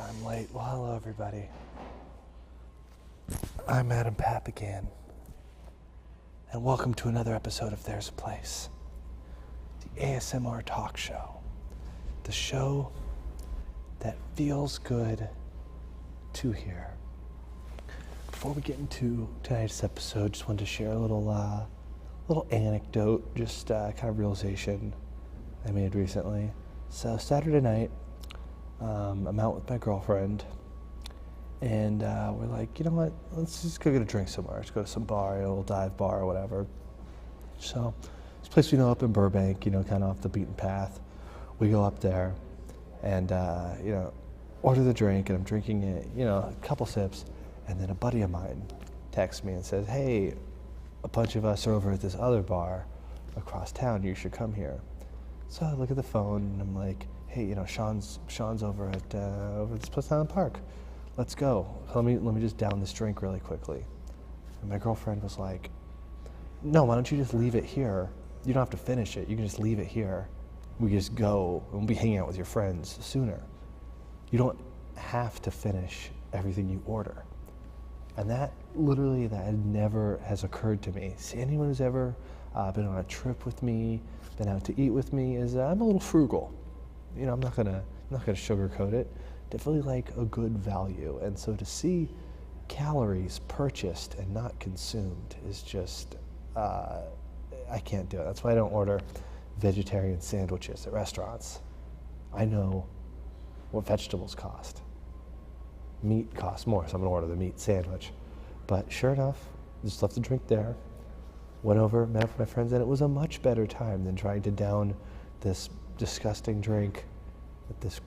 I'm late. Well, hello, everybody. I'm Adam Papagan, and welcome to another episode of There's a Place, the ASMR talk show, the show that feels good to hear. Before we get into tonight's episode, just wanted to share a little anecdote, just kind of realization I made recently. So Saturday night, I'm out with my girlfriend, and we're like, you know what, let's just go get a drink somewhere. Let's go to some bar, a little dive bar or whatever. So this place we know up in Burbank, kind of off the beaten path. We go up there and, order the drink, and I'm drinking it, a couple sips, and then a buddy of mine texts me and says, hey, a bunch of us are over at this other bar across town. You should come here. So I look at the phone and I'm like, hey, Sean's over at this place down in the park. Let's go. Let me just down this drink really quickly. And my girlfriend was like, no, why don't you just leave it here? You don't have to finish it. You can just leave it here. We just go and we'll be hanging out with your friends sooner. You don't have to finish everything you order. And that never has occurred to me. See, anyone who's ever been on a trip with me, been out to eat with me, is I'm a little frugal. I'm not gonna sugarcoat it. Definitely like a good value. And so to see calories purchased and not consumed is just, I can't do it. That's why I don't order vegetarian sandwiches at restaurants. I know what vegetables cost. Meat costs more, so I'm gonna order the meat sandwich. But sure enough, just left the drink there, went over, met up with my friends, and it was a much better time than trying to down this disgusting drink at this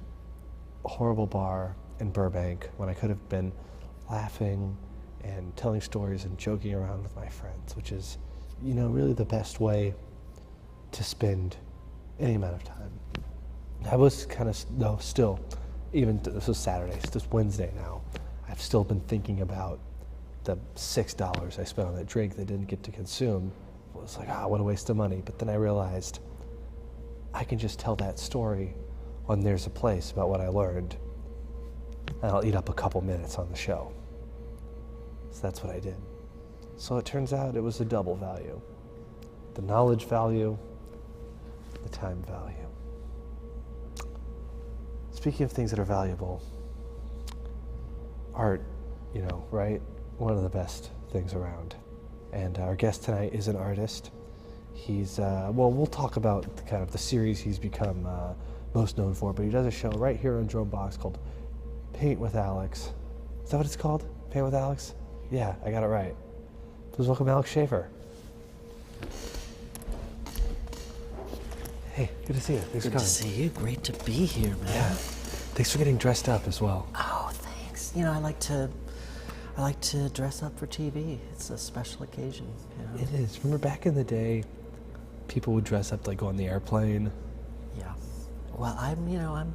horrible bar in Burbank when I could have been laughing and telling stories and joking around with my friends, which is, really the best way to spend any amount of time. I was kind of, still, even this was Saturday, it's just Wednesday now, I've still been thinking about the $6 I spent on that drink that I didn't get to consume. It was like, what a waste of money. But then I realized I can just tell that story on There's a Place about what I learned, and I'll eat up a couple minutes on the show. So that's what I did. So it turns out it was a double value. The knowledge value, the time value. Speaking of things that are valuable, art, right? One of the best things around. And our guest tonight is an artist. He's, we'll talk about the series he's become most known for, but he does a show right here on Drone Box called Paint with Alex. Is that what it's called? Paint with Alex? Yeah, I got it right. Please welcome Alex Schaefer. Hey, good to see you. Thanks for coming. Good to see you. Great to be here, man. Yeah. Thanks for getting dressed up as well. Oh, thanks. I like to dress up for TV. It's a special occasion. It is. Remember back in the day, people would dress up to go on the airplane. Yeah. Well, I'm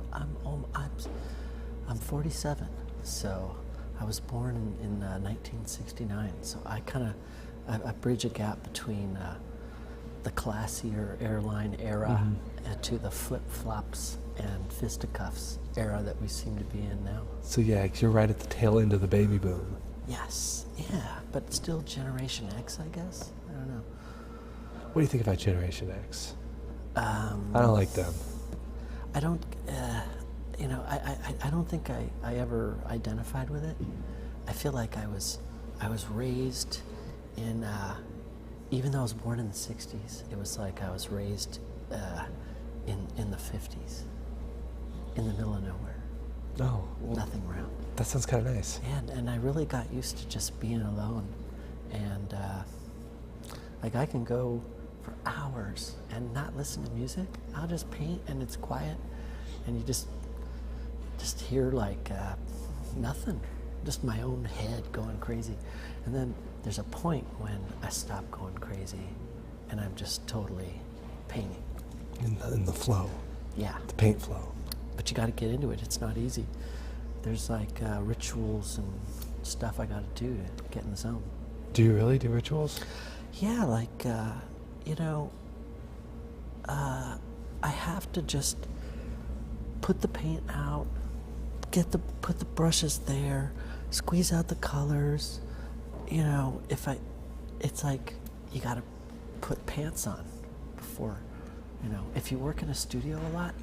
47, so I was born in 1969. So I I bridge a gap between the classier airline era to the flip-flops and fisticuffs era that we seem to be in now. So yeah, you're right at the tail end of the baby boom. Yes, yeah, but still Generation X, I guess. I don't know. What do you think about Generation X? I don't like them. I don't, I don't think I ever identified with it. I feel like I was raised in, even though I was born in the 60s, it was like I was raised in the 50s, in the middle of nowhere. Oh, well, nothing around. That sounds kind of nice. And I really got used to just being alone. And I can go for hours and not listen to music. I'll just paint and it's quiet. And you just hear nothing, just my own head going crazy. And then there's a point when I stop going crazy and I'm just totally painting. In the flow. Yeah. The paint flow. But you got to get into it. It's not easy. There's rituals and stuff I got to do to get in the zone. Do you really do rituals? Yeah, I have to just put the paint out, put the brushes there, squeeze out the colors. You know, it's like you got to put pants on before, you know. If you work in a studio a lot,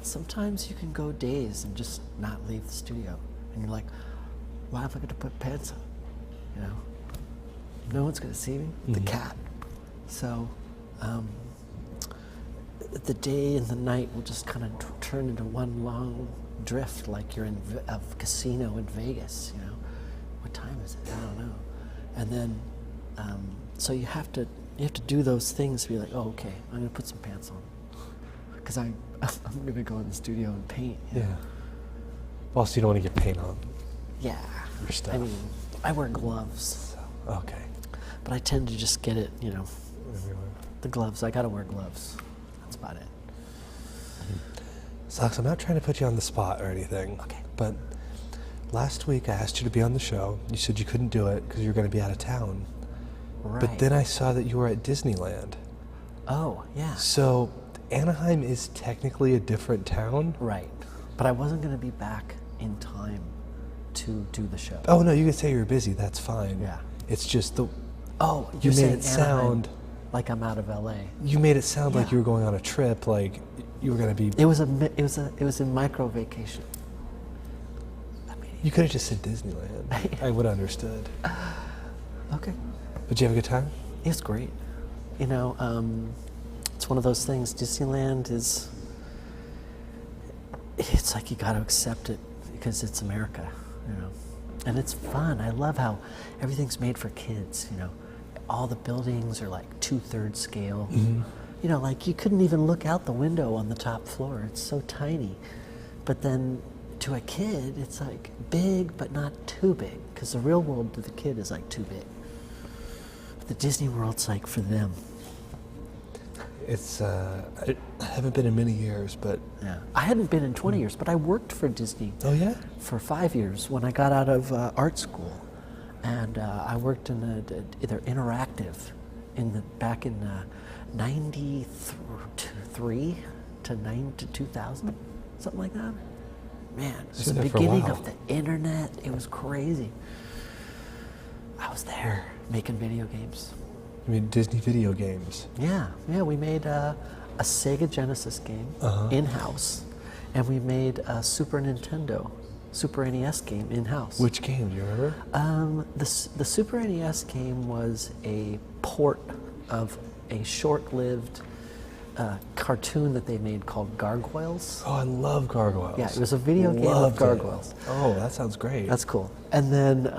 sometimes you can go days and just not leave the studio, and you're like, why have I got to put pants on? You know, no one's gonna see me. The cat. So, the day and the night will just kind of turn into one long drift, like you're in a casino in Vegas. You know, what time is it? I don't know. And then, so you have to do those things to be like, oh, okay, I'm gonna put some pants on, because I'm gonna go in the studio and paint. You know? Also, you don't want to get paint on. Yeah. Your stuff. I mean, I wear gloves. So, okay. But I tend to just get it, you know. Everywhere. The gloves. I gotta wear gloves. That's about it. Alex, I'm not trying to put you on the spot or anything. Okay. But last week I asked you to be on the show. You said you couldn't do it because you were going to be out of town. Right. But then I saw that you were at Disneyland. Oh, yeah. So Anaheim is technically a different town? Right. But I wasn't gonna be back in time to do the show. Oh, no, you could say you're busy. That's fine. Yeah. It's just the... Oh, You you're made saying it Anaheim, sound... like I'm out of LA. You made it sound like Yeah. you were going on a trip, like you were going to be... It was a micro vacation. I mean, You could have just said Disneyland. I would have understood. okay. But you have a good time? It's great. You know, it's one of those things. Disneyland is... It's like you got to accept it because it's America, you know. And it's fun. I love how everything's made for kids, you know. All the buildings are like 2/3 scale. You know, like you couldn't even look out the window on the top floor. It's so tiny. But then to a kid, it's like big, but not too big. Because the real world to the kid is like too big. But the Disney World's like for them. It's, I haven't been in many years, but... Yeah. I hadn't been in 20 years, but I worked for Disney. Oh, yeah? For 5 years when I got out of art school. And I worked in either interactive back in 93 to 2000, something like that. Man, it was the beginning of the internet. It was crazy. I was there making video games. I mean, Disney video games. Yeah, we made a Sega Genesis game in-house, and we made a Super NES game in-house. Which game, do you remember? The Super NES game was a port of a short-lived cartoon that they made called Gargoyles. Oh, I love Gargoyles. Yeah, it was a video game of Gargoyles. Oh, that sounds great. That's cool. And then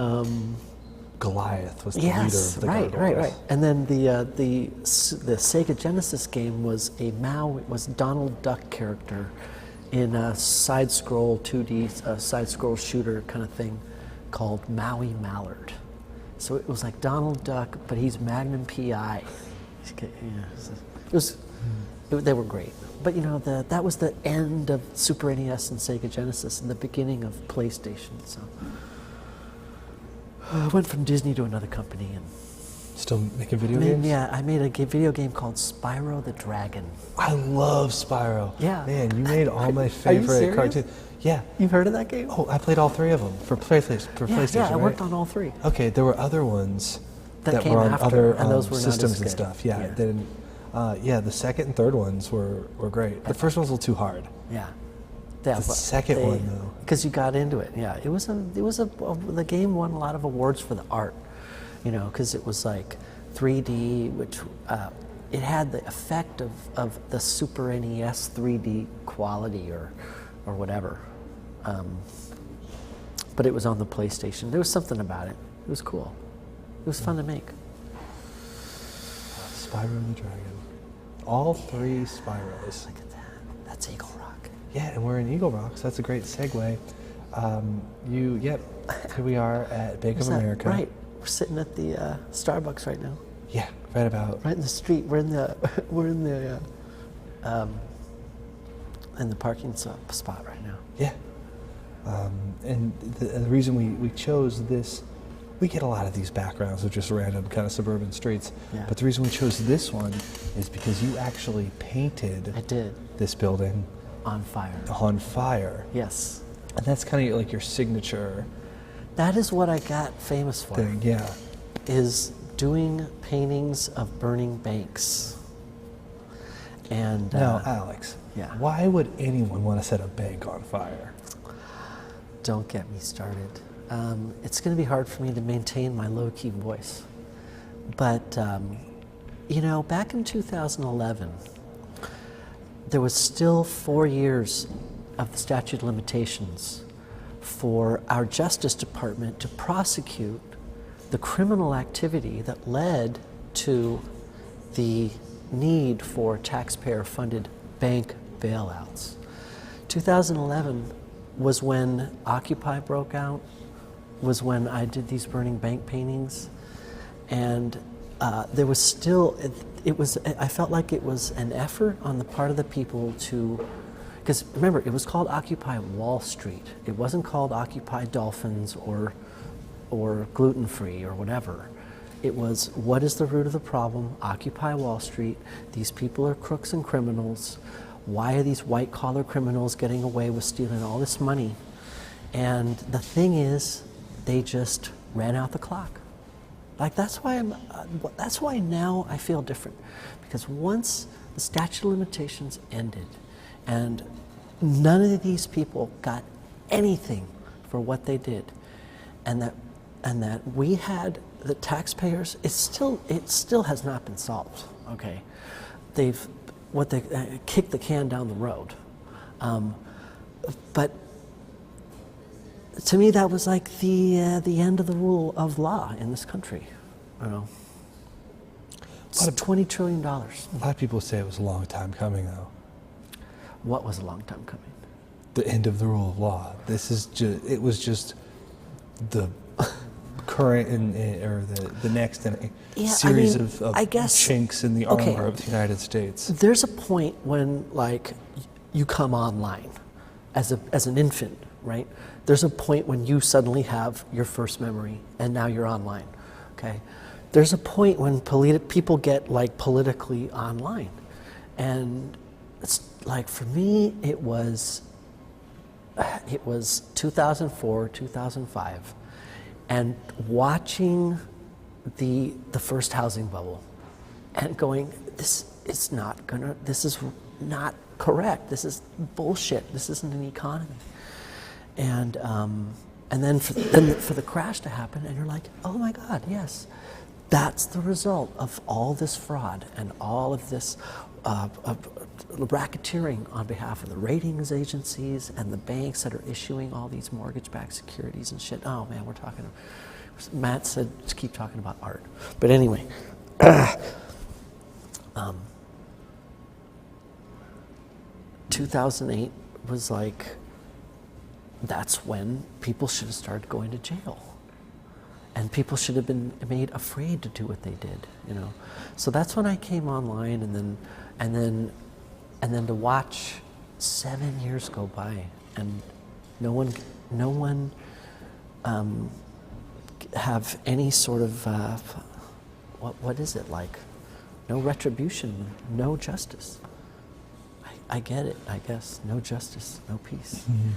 Goliath was the leader of the Gargoyles. Right. And then the Sega Genesis game was it was Donald Duck character in a side-scroll 2D side-scroll shooter kind of thing called Maui Mallard. So it was like Donald Duck, but he's Magnum PI. They were great. But you know, that was the end of Super NES and Sega Genesis and the beginning of PlayStation. So I went from Disney to another company and still making video games? Yeah, I made a video game called Spyro the Dragon. I love Spyro. Yeah. Man, you made all my favorite cartoons. Yeah. You've heard of that game? Oh, I played all three of them for PlayStation. Yeah, I worked right? on all three. Okay, there were other ones that were on after, other and those were systems not and as good. stuff. Yeah, the second and third ones were great. The first one was a little too hard. Yeah. The second one, though. Because you got into it. Yeah, the game won a lot of awards for the art, you know, because it was like 3D, which it had the effect of the Super NES 3D quality or whatever. But it was on the PlayStation. There was something about it. It was cool. It was fun to make. Spyro the Dragon. All three Spyros. Look at that. That's Eagle Rock. Yeah, and we're in Eagle Rock, so that's a great segue. Here we are at Bank of America. Right. We're sitting at the Starbucks right now. Yeah, right about. Right in the street. We're in the parking spot right now. Yeah. And the reason we chose this, we get a lot of these backgrounds of just random kind of suburban streets. Yeah. But the reason we chose this one is because you actually painted I did. this building On fire. on fire. Yes. And that's kind of like your signature That is what I got famous for. thing, yeah. Is doing paintings of burning banks. And Now, Alex, yeah. why would anyone want to set a bank on fire? Don't get me started. It's going to be hard for me to maintain my low-key voice. But, you know, back in 2011, there was still 4 years of the statute of limitations for our Justice Department to prosecute the criminal activity that led to the need for taxpayer-funded bank bailouts. 2011 was when Occupy broke out, was when I did these burning bank paintings, and there was still, I felt like it was an effort on the part of the people to, because remember, it was called Occupy Wall Street. It wasn't called Occupy Dolphins or gluten-free or whatever. It was, what is the root of the problem? Occupy Wall Street. These people are crooks and criminals. Why are these white-collar criminals getting away with stealing all this money? And the thing is, they just ran out the clock. Like, that's why now I feel different. Because once the statute of limitations ended and none of these people got anything for what they did, and that we had the taxpayers, it still has not been solved. Okay, they kicked the can down the road, but to me that was like the end of the rule of law in this country. You know, it's $20 trillion. A lot of people say it was a long time coming, though. What was a long time coming? The end of the rule of law. It was just the current or the next in a series of chinks in the armor of the United States. There's a point when, like, you come online as an infant, right? There's a point when you suddenly have your first memory, and now you're online. Okay, there's a point when people get like politically online, and it's like, for me, it was 2004, 2005. And watching the first housing bubble and going, this is not correct. This is bullshit. This isn't an economy. And then for the crash to happen, and you're like, oh my God, yes, that's the result of all this fraud and all of this racketeering on behalf of the ratings agencies and the banks that are issuing all these mortgage-backed securities and shit. Oh man, Matt said to keep talking about art. But anyway, 2008 was like, that's when people should have started going to jail. And people should have been made afraid to do what they did, you know. So that's when I came online, and then to watch 7 years go by and no one have any sort of what is it like? No retribution, no justice. I get it, I guess. No justice, no peace. Mm-hmm.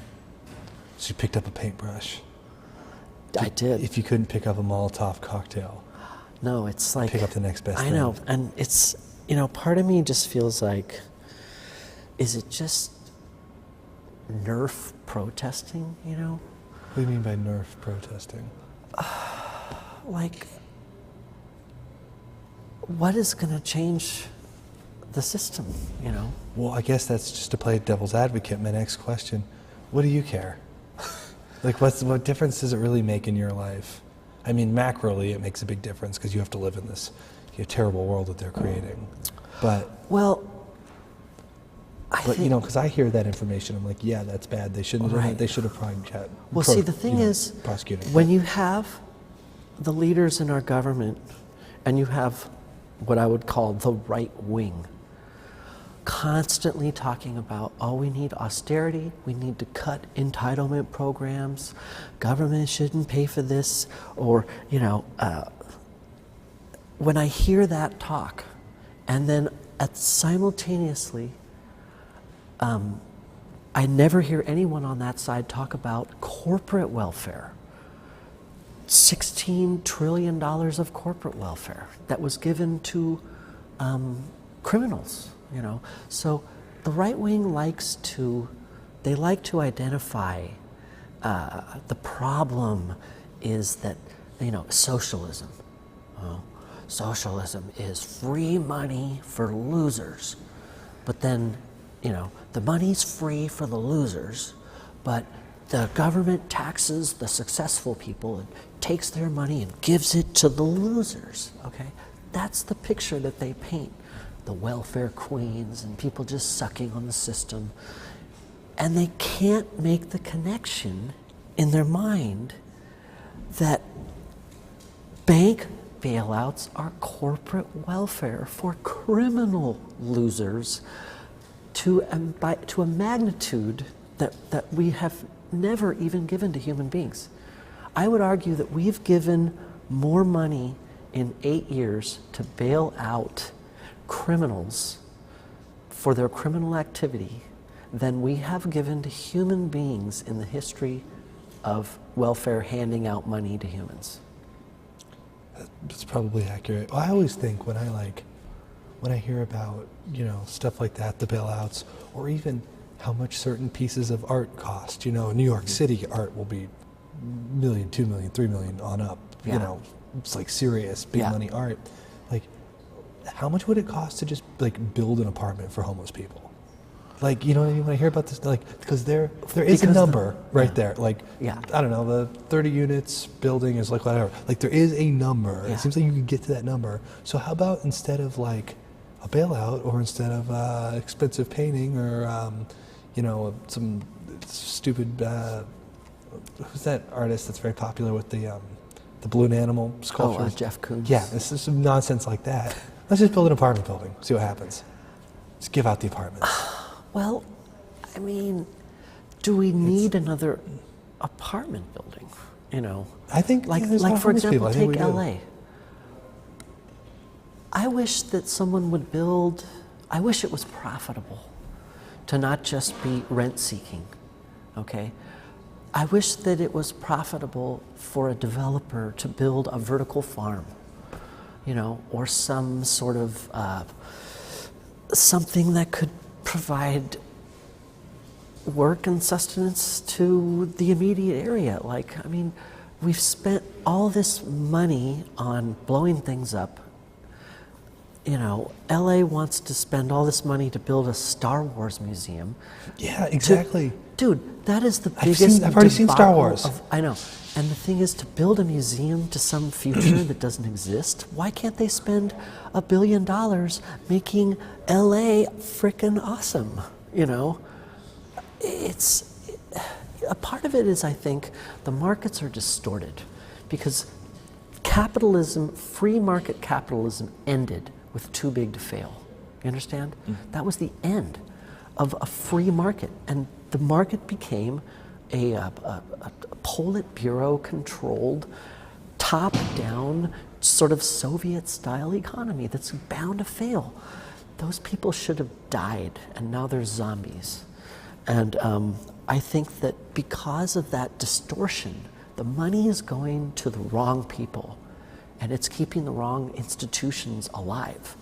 So you picked up a paintbrush. I did. If you couldn't pick up a Molotov cocktail. No, it's like, pick up the next best thing. I know, and it's, you know, part of me just feels like, is it just Nerf protesting, you know? What do you mean by Nerf protesting? Like, what is going to change the system, you know? Well, I guess that's just to play devil's advocate. My next question, what do you care? Like, what difference does it really make in your life? I mean, macroly, it makes a big difference because you have to live in this terrible world that they're creating. But, well, you know, because I hear that information, I'm like, yeah, that's bad. They shouldn't. Right. They should have probably kept. Well, see, the thing is, prosecuting. When you have the leaders in our government, and you have what I would call the right wing, constantly talking about, oh, we need austerity, we need to cut entitlement programs, government shouldn't pay for this, or, you know, when I hear that talk, and then simultaneously, I I never hear anyone on that side talk about corporate welfare. $16 trillion of corporate welfare that was given to criminals, you know. So the right wing likes to identify the problem is that, you know, socialism. Socialism is free money for losers. But then, you know, the money's free for the losers, but the government taxes the successful people and takes their money and gives it to the losers, okay? That's the picture that they paint. The welfare queens and people just sucking on the system. And they can't make the connection in their mind that bank bailouts are corporate welfare for criminal losers to a magnitude that we have never even given to human beings. I would argue that we've given more money in 8 years to bail out criminals for their criminal activity than we have given to human beings in the history of welfare handing out money to humans. That's probably accurate. I always think when I hear about, you know, stuff like that, the bailouts, or even how much certain pieces of art cost. You know, in New York City, art will be $1 million, $2 million, $3 million on up. Yeah. You know, it's like serious, big money art. Like, how much would it cost to just like build an apartment for homeless people? Like, you know what I mean? When I hear about this, like, because there is a number right there. Like, I don't know, the 30 units building is like whatever. Like, there is a number. It seems like you can get to that number. So how about instead of like a bailout, or instead of expensive painting, or you know, some stupid who's that artist that's very popular with the balloon animal sculptures? Jeff Koons. Yeah, this is some nonsense like that. Let's just build an apartment building. See what happens. Just give out the apartments. Well, I mean, do we need another apartment building? You know, I think like for example, take LA. I wish that someone would build. I wish it was profitable to not just be rent seeking. Okay, I wish that it was profitable for a developer to build a vertical farm, you know, or some sort of something that could provide work and sustenance to the immediate area. Like, I mean, we've spent all this money on blowing things up. You know, LA wants to spend all this money to build a Star Wars museum. Yeah, exactly. Dude, that is the biggest I've already seen Star Wars. I know. And the thing is, to build a museum to some future that doesn't exist, why can't they spend $1 billion making LA frickin' awesome? You know? A part of it is, I think, the markets are distorted because capitalism, free market capitalism, ended with too big to fail. You understand? Mm-hmm. That was the end of a free market, and the market became a Politburo-controlled, top-down, sort of Soviet-style economy that's bound to fail. Those people should have died, and now they're zombies. And I think that because of that distortion, the money is going to the wrong people, and it's keeping the wrong institutions alive.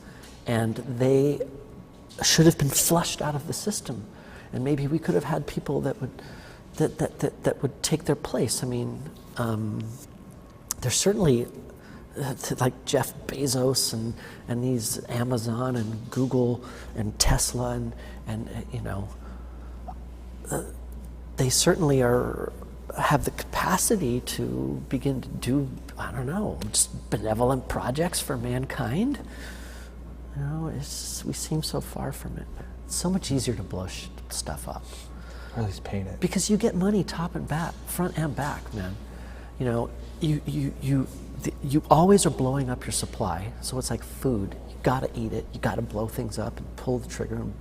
And they should have been flushed out of the system. And maybe we could have had people that would take their place. I mean, there's certainly like Jeff Bezos and these Amazon and Google and Tesla and you know, they certainly have the capacity to begin to do, I don't know, just benevolent projects for mankind. You know, we seem so far from it. It's so much easier to blow stuff up. Or at least paint it. Because you get money top and back, front and back, man. You know, you always are blowing up your supply. So it's like food. You gotta eat it. You gotta blow things up and pull the trigger and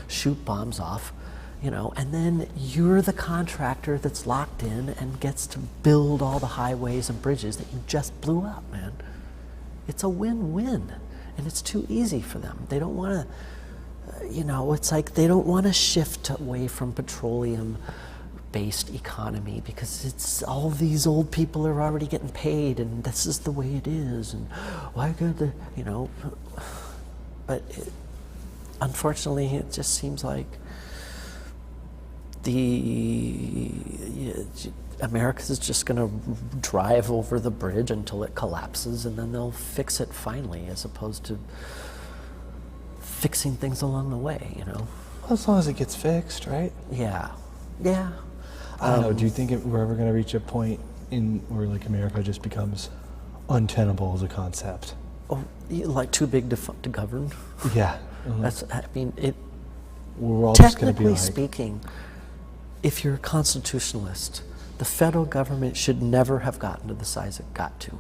shoot bombs off. You know, and then you're the contractor that's locked in and gets to build all the highways and bridges that you just blew up, man. It's a win-win, and it's too easy for them. They don't want to. it's like they don't want to shift away from petroleum-based economy because it's all these old people are already getting paid, and this is the way it is, and why can't they, But unfortunately, it just seems like America's just going to drive over the bridge until it collapses, and then they'll fix it finally, as opposed to fixing things along the way, Well, as long as it gets fixed, right? Yeah. I don't know. Do you think we're ever going to reach a point where like America just becomes untenable as a concept? Oh, like too big to govern? Yeah. We're all just going to be technically like, speaking, if you're a constitutionalist, the federal government should never have gotten to the size it got to.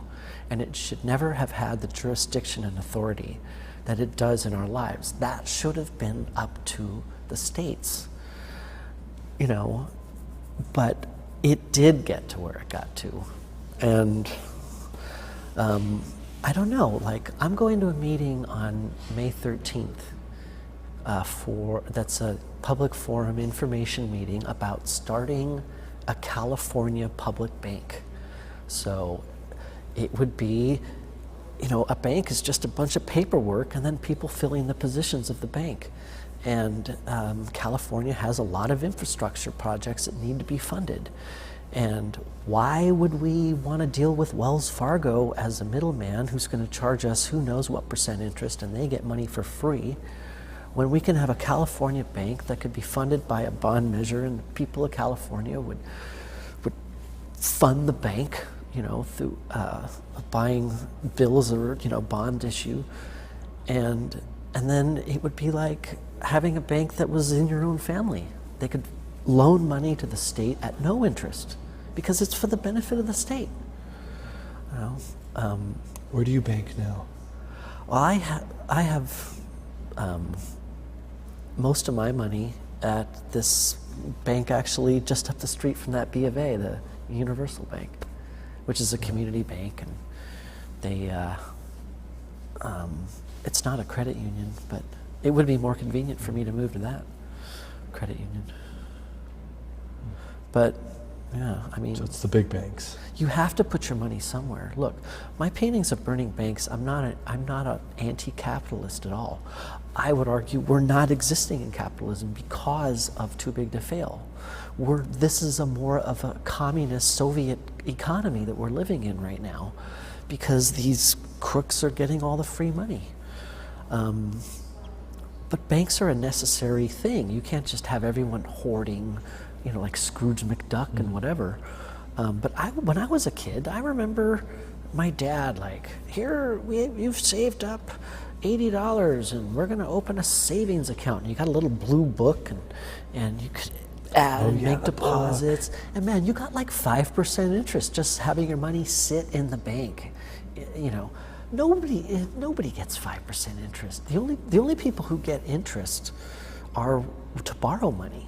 And it should never have had the jurisdiction and authority that it does in our lives. That should have been up to the states, but it did get to where it got to. And I don't know, I'm going to a meeting on May 13th that's a public forum information meeting about starting a California public bank. So it would be, a bank is just a bunch of paperwork and then people filling the positions of the bank. And California has a lot of infrastructure projects that need to be funded. And why would we want to deal with Wells Fargo as a middleman who's going to charge us who knows what percent interest and they get money for free, when we can have a California bank that could be funded by a bond measure, and the people of California would fund the bank, through buying bills or bond issue, and then it would be like having a bank that was in your own family. They could loan money to the state at no interest because it's for the benefit of the state. Where do you bank now? Well, I have most of my money at this bank actually just up the street from that B of A, the Universal Bank, which is a community bank, and they it's not a credit union, but it would be more convenient for me to move to that credit union. But yeah, So it's the big banks. You have to put your money somewhere. Look, my paintings of burning banks, I'm not an anti-capitalist at all. I would argue we're not existing in capitalism because of too big to fail. This is more of a communist Soviet economy that we're living in right now because these crooks are getting all the free money. But banks are a necessary thing. You can't just have everyone hoarding, like Scrooge McDuck and whatever. But when I was a kid, I remember my dad here, you've saved up $80 and we're going to open a savings account. And you got a little blue book and you could add and make deposits. Book. And man, you got 5% interest just having your money sit in the bank. Nobody gets 5% interest. The only people who get interest are to borrow money.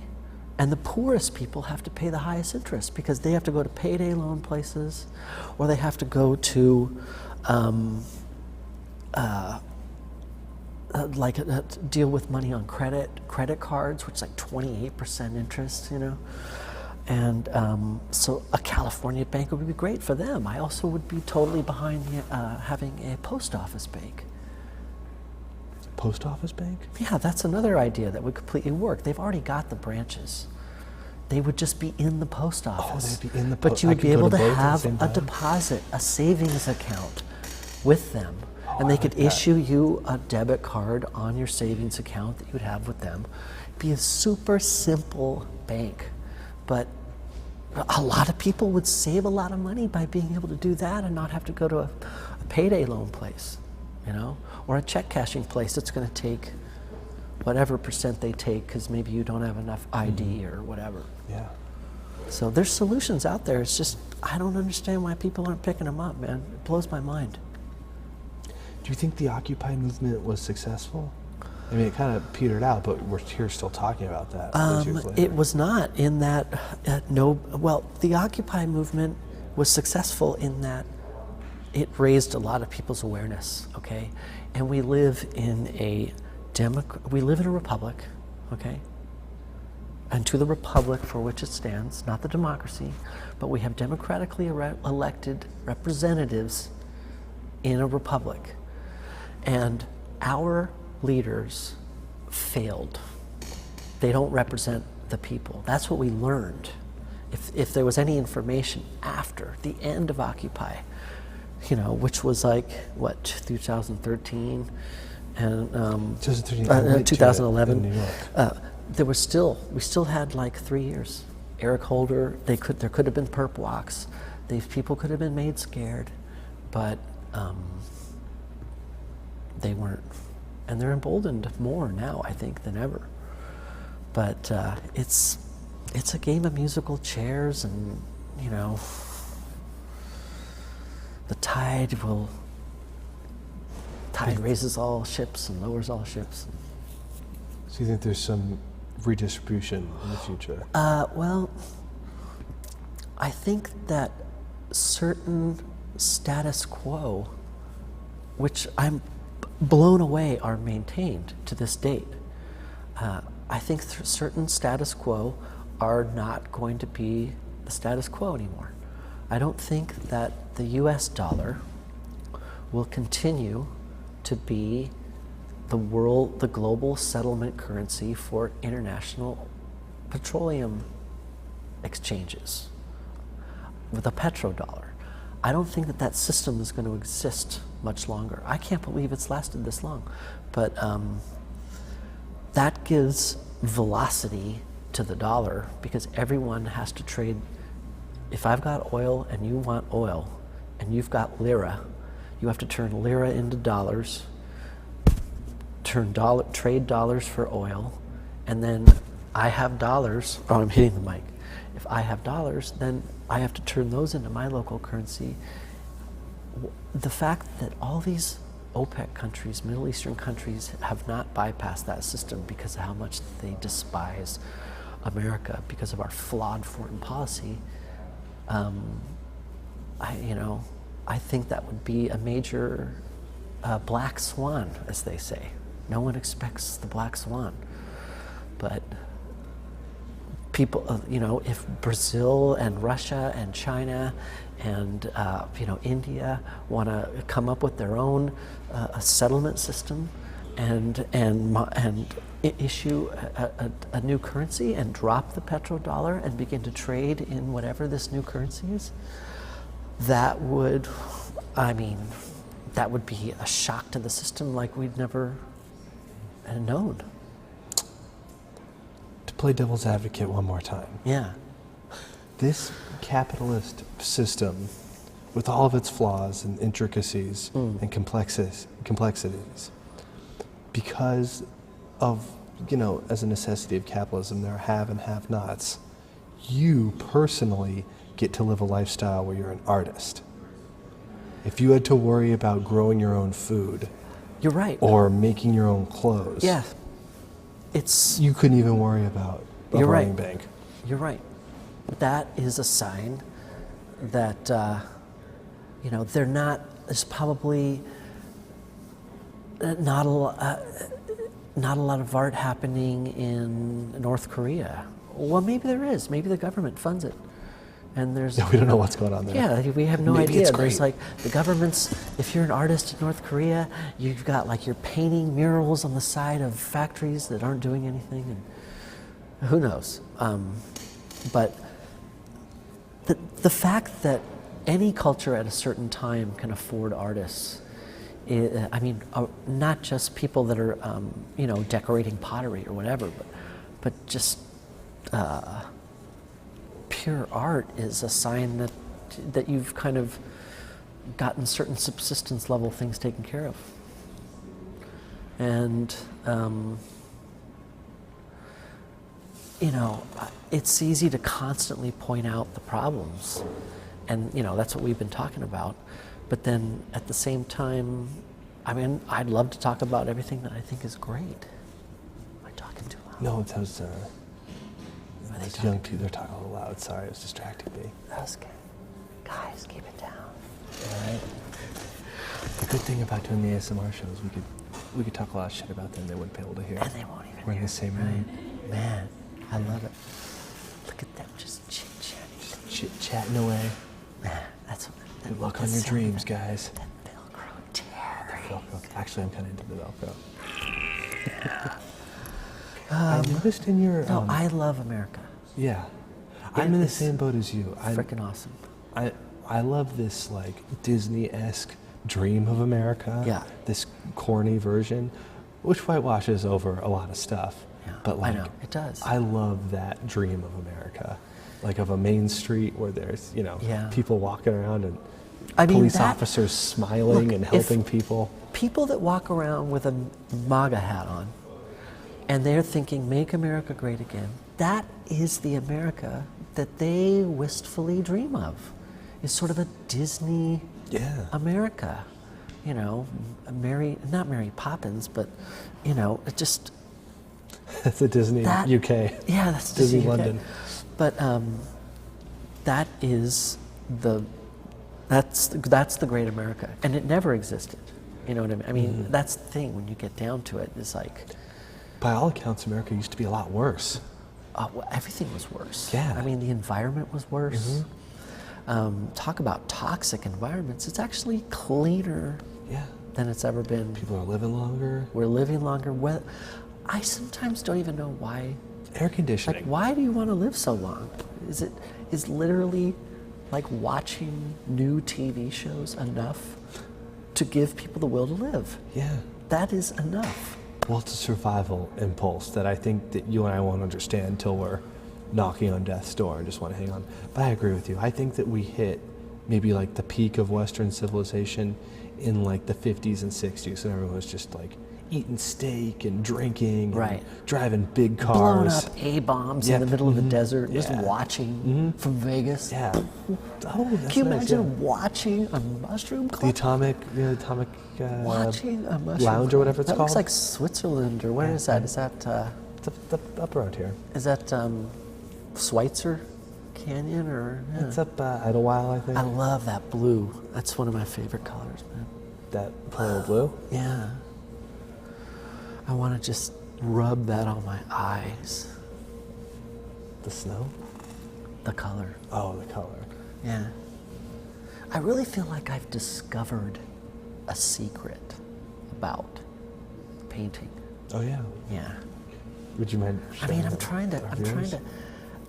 And the poorest people have to pay the highest interest because they have to go to payday loan places, or they have to go to deal with money on credit cards, which is 28% interest, And so a California bank would be great for them. I also would be totally behind having a post office bank. Post office bank? Yeah, that's another idea that would completely work. They've already got the branches. They would just be in the post office. Oh, they'd be in the But you would be able to have a deposit, a savings account with them. And they could issue you a debit card on your savings account that you would have with them. It'd be a super simple bank. But a lot of people would save a lot of money by being able to do that and not have to go to a payday loan place, or a check cashing place that's going to take whatever percent they take because maybe you don't have enough ID or whatever. Yeah. So there's solutions out there. It's just, I don't understand why people aren't picking them up, man. It blows my mind. Do you think the Occupy movement was successful? I mean, it kind of petered out, but we're here still talking about that. It was not in that, the Occupy movement was successful in that it raised a lot of people's awareness, okay? And we live in a we live in a republic, okay? And to the republic for which it stands, not the democracy, but we have democratically elected representatives in a republic. And our leaders failed. They don't represent the people. That's what we learned. If there was any information after the end of Occupy, which was like, 2013 and 2011. In New York. We still had like 3 years. Eric Holder, there could have been perp walks. These people could have been made scared, but they weren't. And they're emboldened more now, I think, than ever. But it's a game of musical chairs, and the tide raises all ships and lowers all ships. So you think there's some redistribution in the future? Well, I think that certain status quo, which I'm blown away, are maintained to this date. I think certain status quo are not going to be the status quo anymore. I don't think that the US dollar will continue to be the global settlement currency for international petroleum exchanges with a petrodollar. I don't think that system is going to exist much longer. I can't believe it's lasted this long, but that gives velocity to the dollar, because everyone has to trade. If I've got oil and you want oil and you've got lira, you have to turn lira into dollars, trade dollars for oil, and then I have dollars. Oh, I'm hitting the mic. If I have dollars, then I have to turn those into my local currency. The fact that all these OPEC countries, Middle Eastern countries, have not bypassed that system because of how much they despise America because of our flawed foreign policy, I think that would be a major black swan, as they say. No one expects the black swan, but people, if Brazil and Russia and China and India want to come up with their own settlement system and issue a new currency and drop the petrodollar and begin to trade in whatever this new currency is, that would be a shock to the system like we'd never known. To play devil's advocate one more time. Yeah. This capitalist system, with all of its flaws and intricacies and complexities, because of, as a necessity of capitalism, there are have and have-nots. You personally get to live a lifestyle where you're an artist. If you had to worry about growing your own food, you're right, or making your own clothes, yeah, you couldn't even worry about a running bank. You're right. That is a sign that there's probably not a lot of art happening in North Korea. Well, maybe there is. Maybe the government funds it. And there's we don't know what's going on there. Yeah, we have no Maybe idea. It's great. There's like the government's, if you're an artist in North Korea, you've got like you're painting murals on the side of factories that aren't doing anything, and who knows. But the fact that any culture at a certain time can afford artists, not just people that are decorating pottery or whatever, but just pure art is a sign that you've kind of gotten certain subsistence level things taken care of. And it's easy to constantly point out the problems, and that's what we've been talking about. But then at the same time, I'd love to talk about everything that I think is great. Am I talking too loud? No, it was young people. They're talking a little loud. Sorry, it was distracting me. That was good. Guys, keep it down. All right. The good thing about doing the ASMR shows, we could we could talk a lot of shit about them. They wouldn't be able to hear. And they won't even We're in hear, the same right? room. Man, I love it. Look at them just chit-chatting. Chit-chatting away. Man, that's what... Good luck on your dreams, guys. That Velcro tearing. Actually, I'm kind of into the Velcro. I noticed in your... No, I love America. Yeah. I'm in the same boat as you. Freaking awesome. I love this like Disney-esque dream of America. Yeah. This corny version, which whitewashes over a lot of stuff. Yeah, But like, I know, it does. I love that dream of America. Like of a main street where there's, Yeah. people walking around and I mean, police that- officers smiling Look, and if- helping people. People that walk around with a MAGA hat on and they're thinking, make America great again, that is the America that they wistfully dream of. It's sort of a Disney America. Not Mary Poppins, but, it just... That's a Disney UK. Yeah, that's Disney UK. London. But that is that's the great America, and it never existed. You know what I mean? I mean, that's the thing when you get down to it. It's like, by all accounts, America used to be a lot worse. well, everything was worse. Yeah. I mean, the environment was worse. Talk about toxic environments. It's actually cleaner than it's ever been. People are living longer. We're living longer. Well, I sometimes don't even know why. Air conditioning. Like, why do you want to live so long? Is literally like watching new TV shows enough to give people the will to live? Yeah. That is enough. Well, it's a survival impulse that I think that you and I won't understand until we're knocking on death's door and just want to hang on. But I agree with you. I think that we hit maybe like the peak of Western civilization in like the 50s and 60s, and everyone was just like eating steak and drinking and driving big cars. Blowing up A-bombs in the middle of the desert, just watching from Vegas. Yeah. Oh, that's Can you nice, imagine watching a mushroom club? The atomic watching a mushroom lounge or whatever it's that called. Looks like Switzerland, or where is that? Is that It's up around here. is that Schweitzer Canyon, or It's up Idlewild, I think. I love that blue. That's one of my favorite colors, man. That pearl blue? Yeah. I want to just rub that on my eyes. The snow? The color. Oh, the color. Yeah. I really feel like I've discovered a secret about painting. Oh, yeah. Yeah. Would you mind I mean, sharing I'm trying with our to, viewers?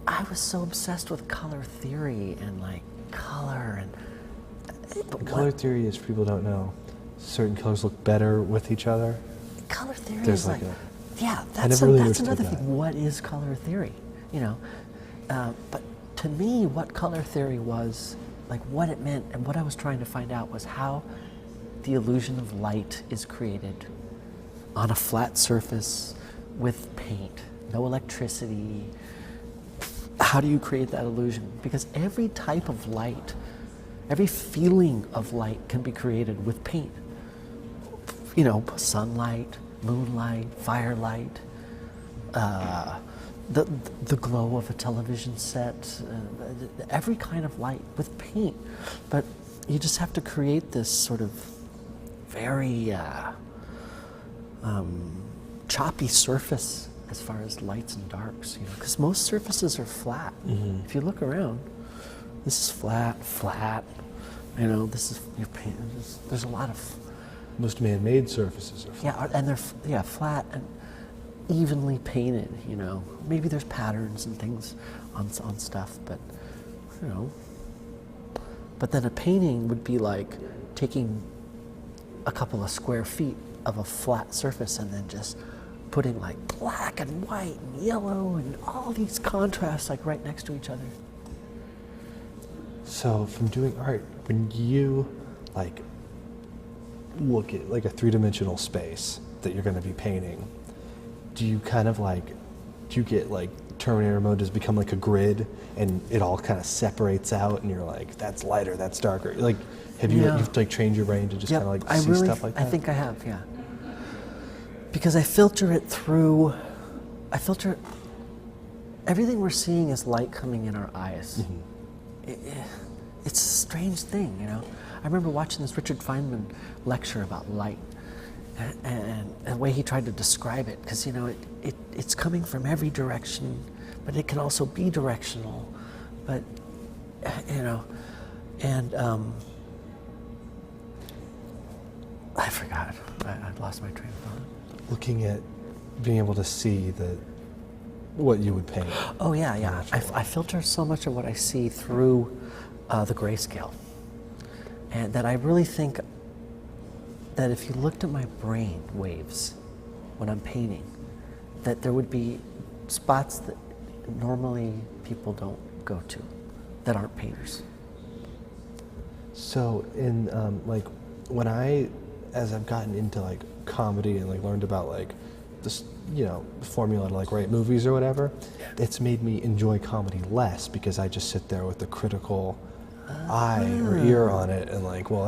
I was so obsessed with color theory and like color and... But Color theory is, for people who don't know, certain colors look better with each other. Color theory There's is like like, a- yeah, I that's never really that's understood another that. thing. What is color theory? But to me, what color theory was, like what it meant and what I was trying to find out was how the illusion of light is created on a flat surface with paint, no electricity. How do you create that illusion? Because every type of light, every feeling of light can be created with paint. Sunlight, moonlight, firelight, the glow of a television set, every kind of light with paint. But you just have to create this sort of very choppy surface as far as lights and darks, because most surfaces are flat. If you look around, this is flat, this is your paint. There's a lot of... Most man-made surfaces are flat. Yeah, and they're flat and evenly painted, Maybe there's patterns and things on stuff, but, But then a painting would be like taking a couple of square feet of a flat surface and then just putting like black and white and yellow and all these contrasts like right next to each other. So from doing art, when you like look at like a three-dimensional space that you're going to be painting, do you get like Terminator mode? Does it become like a grid and it all kind of separates out and you're like, that's lighter, that's darker? Like, have you like trained your brain to just kind of like see stuff like that? I think I have, yeah. Because I filter it through, everything we're seeing is light coming in our eyes. It's a strange thing, I remember watching this Richard Feynman lecture about light, and the way he tried to describe it, because it's coming from every direction, but it can also be directional, but and I forgot. I lost my train of thought. Looking at being able to see what you would paint. Oh yeah. I filter so much of what I see through the grayscale, and that I really think that if you looked at my brain waves when I'm painting, that there would be spots that normally people don't go to, that aren't painters. So in like when as I've gotten into like comedy and like learned about like this, formula to like write movies or whatever, it's made me enjoy comedy less because I just sit there with the critical eye or ear on it and like, well,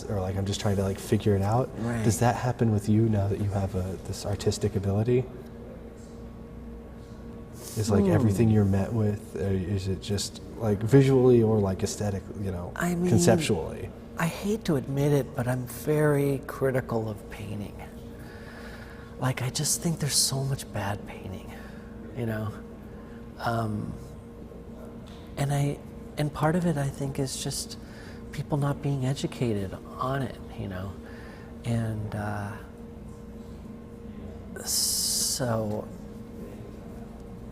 or like I'm just trying to like figure it out. Right. Does that happen with you now that you have this artistic ability? Is like everything you're met with, or is it just like visually or like aesthetic, conceptually? I hate to admit it, but I'm very critical of painting. Like, I just think there's so much bad painting, and part of it, I think, is just people not being educated on it, and so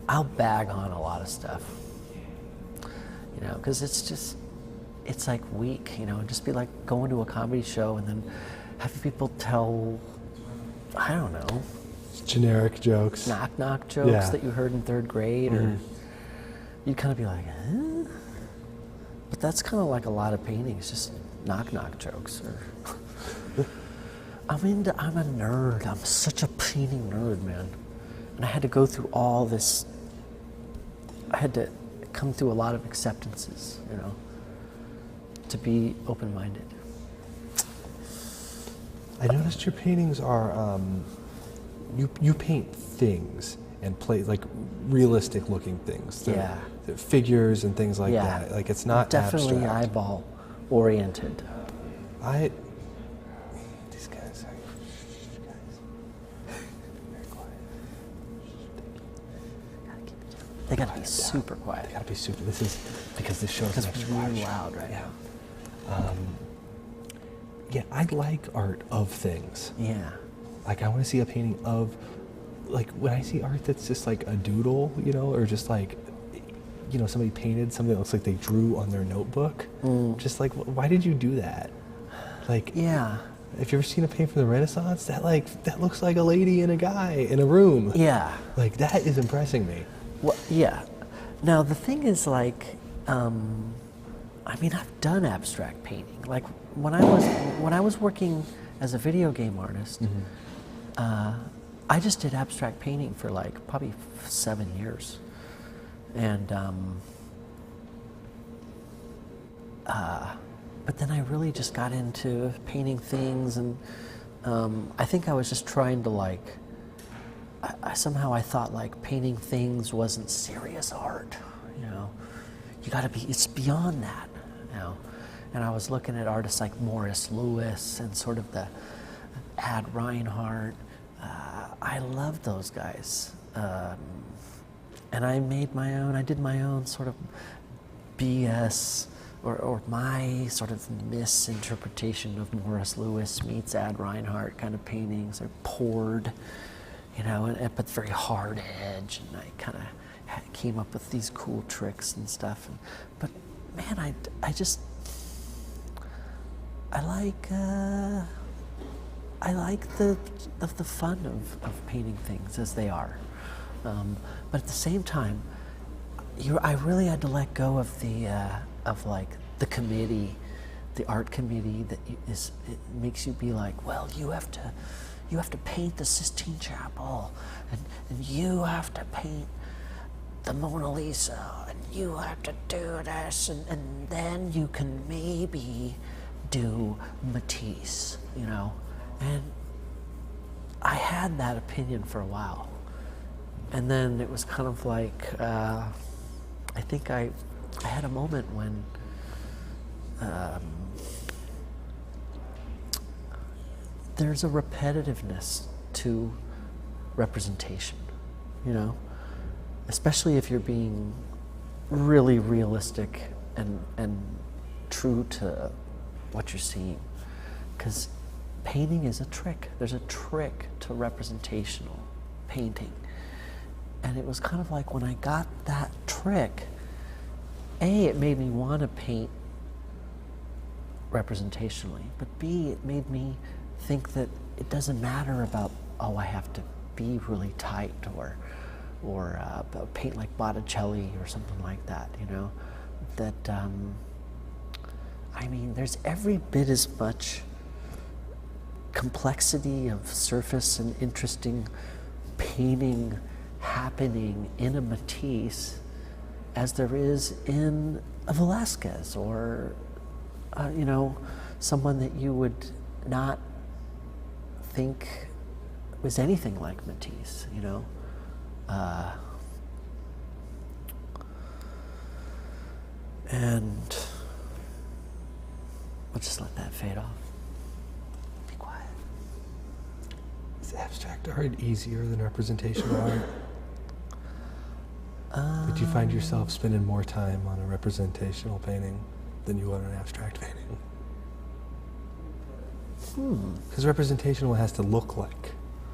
I'll bag on a lot of stuff, because it's like weak, just be like going to a comedy show and then having people tell, I don't know, generic jokes, knock jokes that you heard in third grade, or you'd kind of be like, huh? But that's kind of like a lot of paintings, just knock jokes. Or I'm a nerd. I'm such a painting nerd, man. And I had to go through all this. I had to come through a lot of acceptances, to be open-minded. I noticed your paintings are, you paint things and play like realistic looking things. They're figures and things like that. Like it's not definitely abstract. eyeball oriented. These guys are very quiet. They gotta be super quiet. They gotta be super. This is because this show's Because it's really loud right now. Yeah, I like art of things. Yeah. Like I want to see a painting of, like when I see art that's just like a doodle, or just like, somebody painted something that looks like they drew on their notebook. Just like, why did you do that? Like, Yeah. Have you ever seen a painting from the Renaissance? That looks like a lady and a guy in a room. Yeah. Like that is impressing me. Well, yeah. Now the thing is, like, I've done abstract painting. Like when I was working as a video game artist, I just did abstract painting for like probably 7 years, and but then I really just got into painting things, and I think I was just trying to like. Somehow I thought like painting things wasn't serious art, You gotta be. It's beyond that, And I was looking at artists like Morris Louis and sort of the Ad Reinhardt. I love those guys, and I made my own. I did my own sort of BS or my sort of misinterpretation of Morris Louis meets Ad Reinhardt kind of paintings. They're poured, but very hard edge, and I kind of came up with these cool tricks and stuff. But man, I like the fun of painting things as they are, but at the same time, I really had to let go of the committee, the art committee it makes you be like, well, you have to paint the Sistine Chapel, and you have to paint the Mona Lisa, and you have to do this, and then you can maybe do Matisse, And I had that opinion for a while. And then it was kind of like, I think I had a moment when there's a repetitiveness to representation, you know, especially if you're being really realistic and true to what you're seeing. Because painting is a trick. There's a trick to representational painting. And it was kind of like when I got that trick, A, it made me want to paint representationally, but B, it made me think that it doesn't matter about, oh, I have to be really tight or paint like Botticelli or something like that, you know, that, I mean, there's every bit as much complexity of surface and interesting painting happening in a Matisse as there is in a Velázquez or, you know, someone that you would not think was anything like Matisse, you know. And we'll just let that fade off. Be quiet. Is abstract art easier than representational art? Did you find yourself spending more time on a representational painting than you would on an abstract painting? Because representational has to look like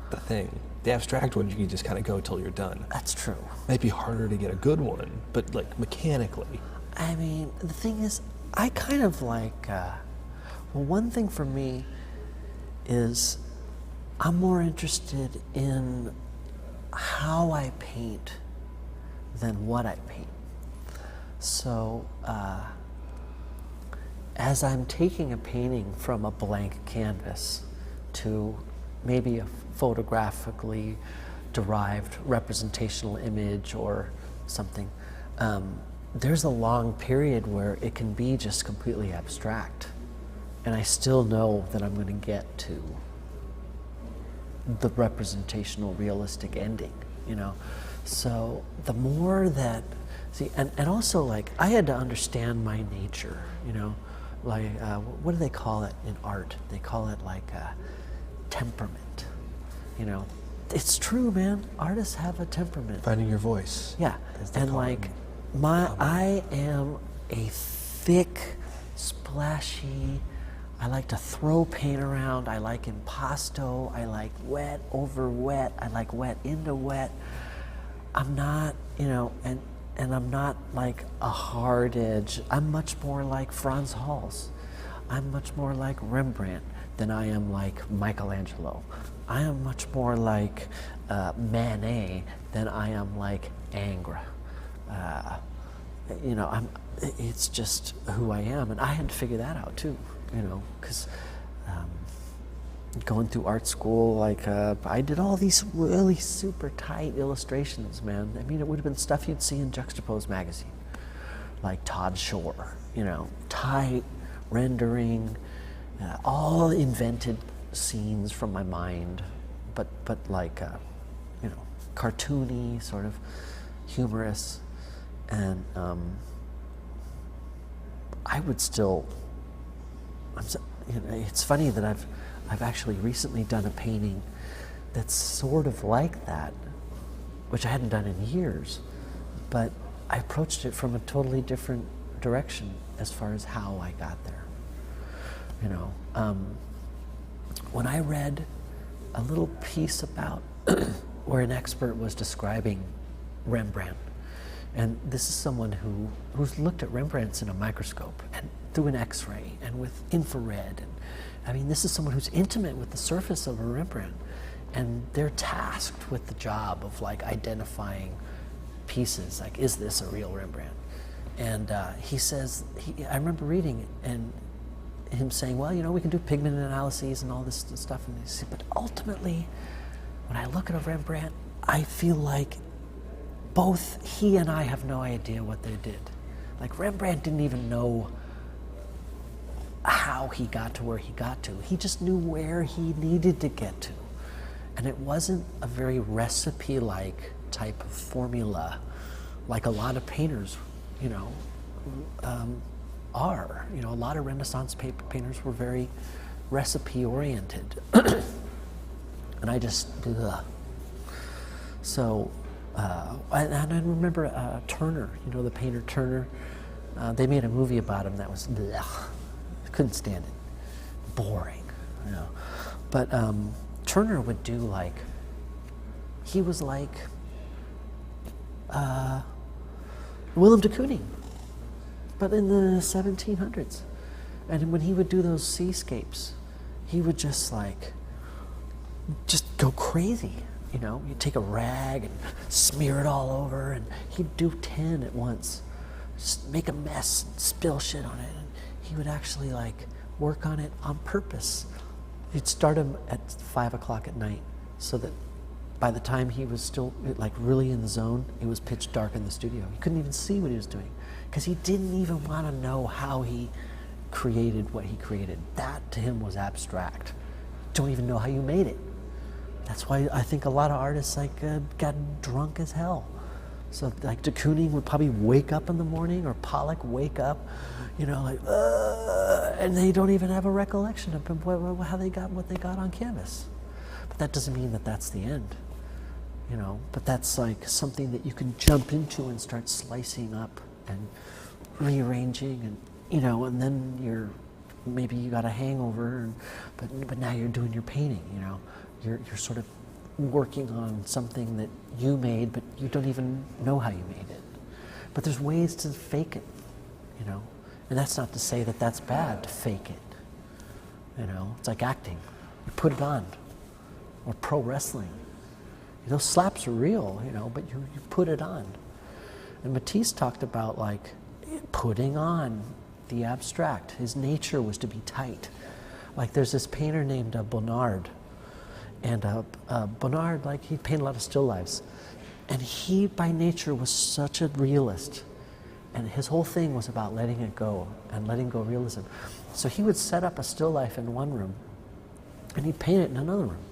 the thing. The abstract one, you can just kind of go till you're done. That's true. Might be harder to get a good one, but like mechanically. I mean, the thing is, I kind of like, well, one thing for me is I'm more interested in how I paint than what I paint. So, as I'm taking a painting from a blank canvas to maybe a photographically derived representational image or something, there's a long period where it can be just completely abstract. And I still know that I'm going to get to the representational, realistic ending, you know? So the more that, see, and also like, I had to understand my nature, you know? Like, what do they call it in art? They call it like temperament, you know? It's true, man. Artists have a temperament. Finding your voice. Yeah, and like, I am a thick, splashy, I like to throw paint around, I like impasto, I like wet over wet, I like wet into wet. I'm not, you know, and I'm not like a hard edge. I'm much more like Franz Hals. I'm much more like Rembrandt than I am like Michelangelo. I am much more like Manet than I am like Ingres. You know, it's just who I am, and I had to figure that out too, you know, because going through art school, like I did all these really super tight illustrations, man. I mean, it would have been stuff you'd see in Juxtapose magazine, like Todd Shore, you know, tight rendering, all invented scenes from my mind, but like, you know, cartoony, sort of humorous. And I would still, you know, it's funny that I've actually recently done a painting that's sort of like that, which I hadn't done in years, but I approached it from a totally different direction as far as how I got there. You know, when I read a little piece about where an expert was describing Rembrandt, and this is someone who's looked at Rembrandts in a microscope and through an X-ray and with infrared. And I mean, this is someone who's intimate with the surface of a Rembrandt, and they're tasked with the job of like identifying pieces. Like, is this a real Rembrandt? And he says, I remember reading it and him saying, well, you know, we can do pigment analyses and all this stuff. And he said, but ultimately, when I look at a Rembrandt, I feel like both he and I have no idea what they did. Like, Rembrandt didn't even know how he got to where he got to. He just knew where he needed to get to. And it wasn't a very recipe-like type of formula, like a lot of painters, you know, are. You know, a lot of Renaissance painters were very recipe oriented. And I just, ugh. So, and I remember Turner, the painter Turner. They made a movie about him that was, blech. I couldn't stand it. Boring, But Turner would do he was like Willem de Kooning, but in the 1700s. And when he would do those seascapes, he would just go crazy. You'd take a rag and smear it all over, and he'd do 10 at once. Just make a mess, and spill shit on it. And he would actually work on it on purpose. He'd start him at 5 o'clock at night, so that by the time he was still really in the zone, it was pitch dark in the studio. He couldn't even see what he was doing, because he didn't even want to know how he created what he created. That to him was abstract. Don't even know how you made it. That's why I think a lot of artists got drunk as hell. So de Kooning would probably wake up in the morning, or Pollock wake up, and they don't even have a recollection of how they got what they got on canvas. But that doesn't mean that that's the end, But that's something that you can jump into and start slicing up and rearranging, and then maybe you got a hangover, but now you're doing your painting, You're sort of working on something that you made, but you don't even know how you made it. But there's ways to fake it, And that's not to say that that's bad to fake it. It's like acting. You put it on. Or pro wrestling. Those slaps are real, but you put it on. And Matisse talked about putting on the abstract. His nature was to be tight. There's this painter named Bonnard. And Bonnard, he painted a lot of still lifes. And he, by nature, was such a realist. And his whole thing was about letting it go and letting go realism. So he would set up a still life in one room, and he'd paint it in another room.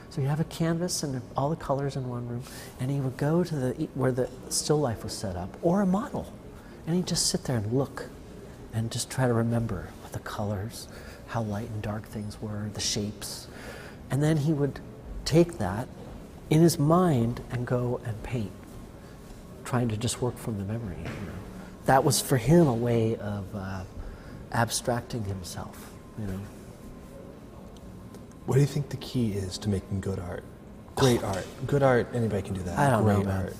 So you have a canvas and all the colors in one room, and he would go to where the still life was set up, or a model, and he'd just sit there and look, and just try to remember what the colors, how light and dark things were, the shapes. And then he would take that in his mind and go and paint, trying to just work from the memory. That was for him a way of abstracting himself. What do you think the key is to making good art? Great art. Good art, anybody can do that. I don't know, Great man. art.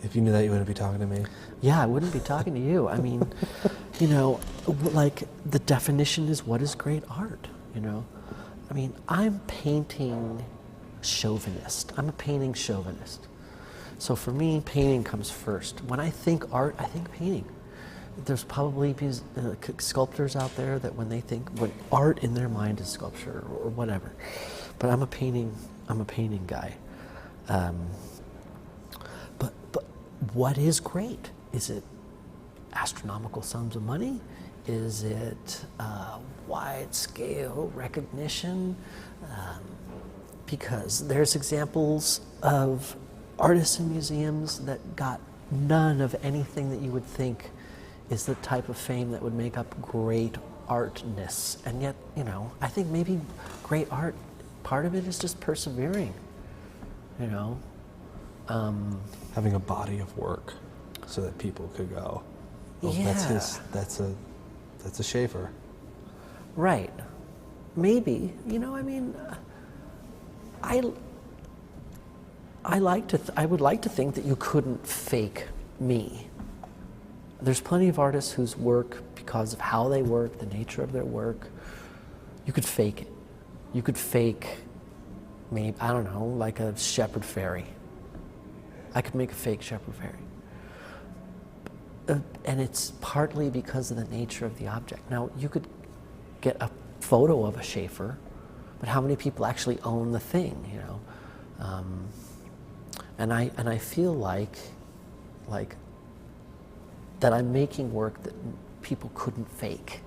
If you knew that, you wouldn't be talking to me. Yeah, I wouldn't be talking to you. I mean, the definition is what is great art, I mean, I'm painting chauvinist. I'm a painting chauvinist. So for me, painting comes first. When I think art, I think painting. There's probably sculptors out there that when art in their mind is sculpture or whatever. But I'm a painting guy. But what is great? Is it astronomical sums of money? Is it wide-scale recognition? Because there's examples of artists in museums that got none of anything that you would think is the type of fame that would make up great artness. And yet, I think maybe great art, part of it is just persevering, Having a body of work so that people could go, oh, yeah. That's a Schaefer. Right. Maybe. I would like to think that you couldn't fake me. There's plenty of artists whose work, because of how they work, the nature of their work, you could fake it. You could fake, maybe, I don't know, like a shepherd fairy. I could make a fake shepherd fairy. And it's partly because of the nature of the object. Now, you could get a photo of a Schaefer, but how many people actually own the thing, And I feel like that I'm making work that people couldn't fake,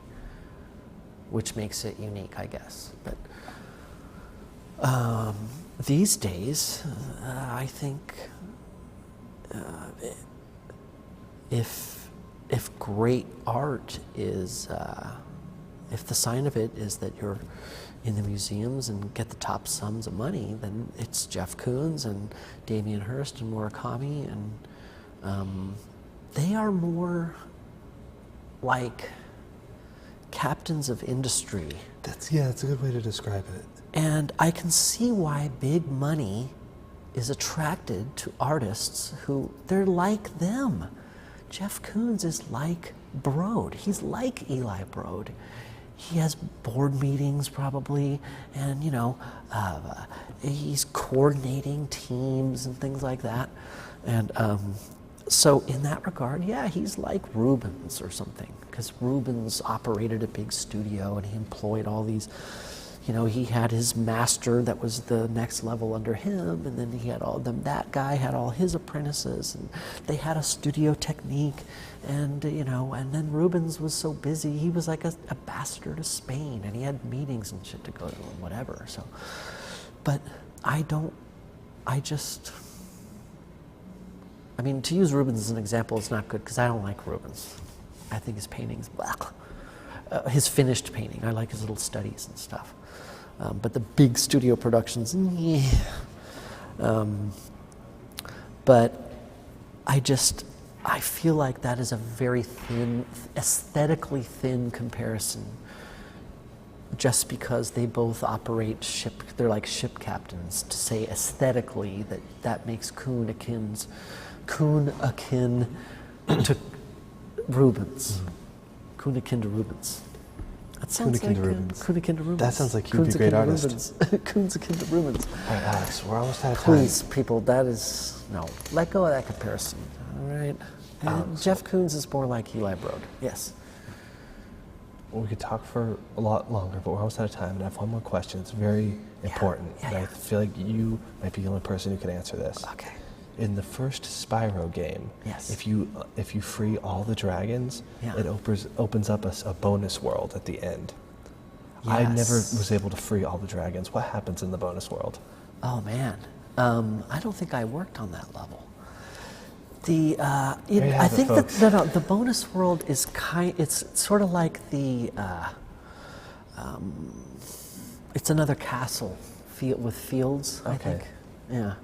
which makes it unique, I guess. But these days, I think if great art is If the sign of it is that you're in the museums and get the top sums of money, then it's Jeff Koons and Damien Hirst and Murakami, and they are more like captains of industry. That's a good way to describe it. And I can see why big money is attracted to artists who, they're like them. Jeff Koons is like Broad. He's like Eli Broad. He has board meetings probably, and he's coordinating teams and things like that. And so in that regard, yeah, he's like Rubens or something, because Rubens operated a big studio and he employed all these, he had his master that was the next level under him, and then he had all them. That guy had all his apprentices, and they had a studio technique, and and then Rubens was so busy, he was like a ambassador to Spain, and he had meetings and shit to go to and whatever. So, but to use Rubens as an example is not good because I don't like Rubens. I think his paintings, his finished painting, I like his little studies and stuff. But the big studio productions, yeah. But I feel like that is a very thin, aesthetically thin comparison, just because they both operate they're like ship captains, to say aesthetically that makes Koon akin to Rubens. Koon akin to Rubens. That sounds like Koon akin to Rubens. That sounds like you'd be a great artist. Koon's akin to Rubens. All right, Alex, we're almost out of time. Please, people, let go of that comparison. All right? Jeff Koons is more like Eli Broad. Yes. We could talk for a lot longer, but we're almost out of time, and I have one more question. It's very important. Yeah. I feel like you might be the only person who can answer this. Okay. In the first Spyro game, yes, if you free all the dragons, yeah, it opens up a bonus world at the end. Yes. I never was able to free all the dragons. What happens in the bonus world? Oh man, I don't think I worked on that level. I think that the bonus world is it's sort of like it's another castle with fields. Okay. I think. Yeah.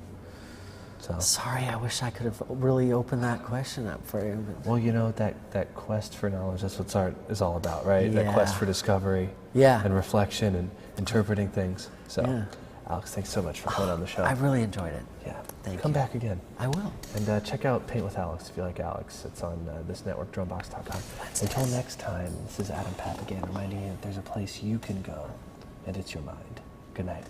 So. Sorry, I wish I could have really opened that question up for you. But. Well, that quest for knowledge, that's what art is all about, right? Yeah. That quest for discovery, yeah, and reflection and interpreting things. So, yeah. Alex, thanks so much for coming on the show. I really enjoyed it. Yeah. Thank you. Come back again. I will. And check out Paint with Alex if you like Alex. It's on this network, drumbox.com. Until next time, this is Adam Papagan reminding you that there's a place you can go, and it's your mind. Good night.